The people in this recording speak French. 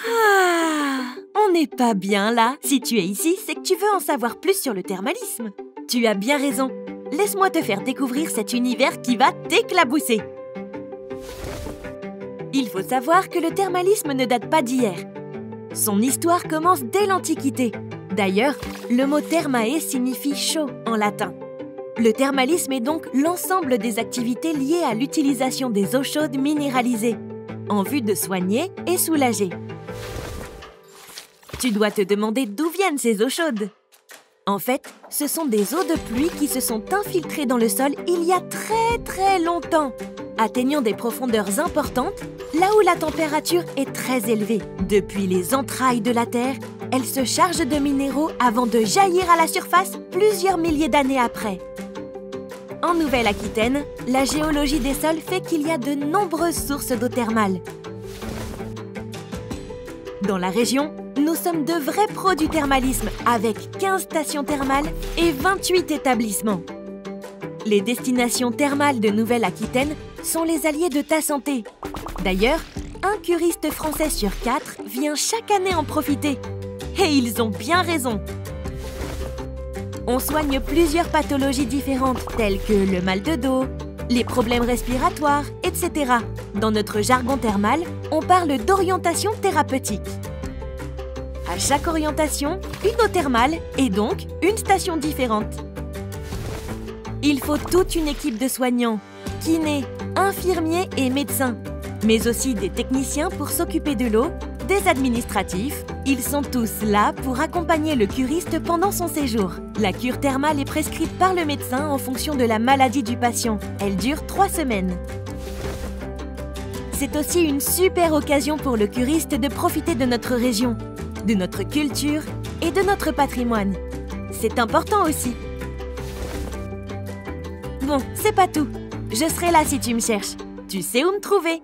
Ah, on n'est pas bien là. Si tu es ici, c'est que tu veux en savoir plus sur le thermalisme. Tu as bien raison. Laisse-moi te faire découvrir cet univers qui va t'éclabousser. Il faut savoir que le thermalisme ne date pas d'hier. Son histoire commence dès l'Antiquité. D'ailleurs, le mot thermae signifie chaud en latin. Le thermalisme est donc l'ensemble des activités liées à l'utilisation des eaux chaudes minéralisées, en vue de soigner et soulager. Tu dois te demander d'où viennent ces eaux chaudes. En fait, ce sont des eaux de pluie qui se sont infiltrées dans le sol il y a très longtemps, atteignant des profondeurs importantes, là où la température est très élevée. Depuis les entrailles de la Terre, elles se chargent de minéraux avant de jaillir à la surface plusieurs milliers d'années après. En Nouvelle-Aquitaine, la géologie des sols fait qu'il y a de nombreuses sources d'eau thermale. Dans la région, nous sommes de vrais pros du thermalisme avec 15 stations thermales et 28 établissements. Les destinations thermales de Nouvelle-Aquitaine sont les alliés de ta santé. D'ailleurs, un curiste français sur 4 vient chaque année en profiter. Et ils ont bien raison. On soigne plusieurs pathologies différentes telles que le mal de dos, les problèmes respiratoires, etc. Dans notre jargon thermal, on parle d'orientation thérapeutique. À chaque orientation, une eau thermale et donc une station différente. Il faut toute une équipe de soignants, kinés, infirmiers et médecins, mais aussi des techniciens pour s'occuper de l'eau, des administratifs. Ils sont tous là pour accompagner le curiste pendant son séjour. La cure thermale est prescrite par le médecin en fonction de la maladie du patient. Elle dure 3 semaines. C'est aussi une super occasion pour le curiste de profiter de notre région, de notre culture et de notre patrimoine. C'est important aussi. Bon, c'est pas tout. Je serai là si tu me cherches. Tu sais où me trouver.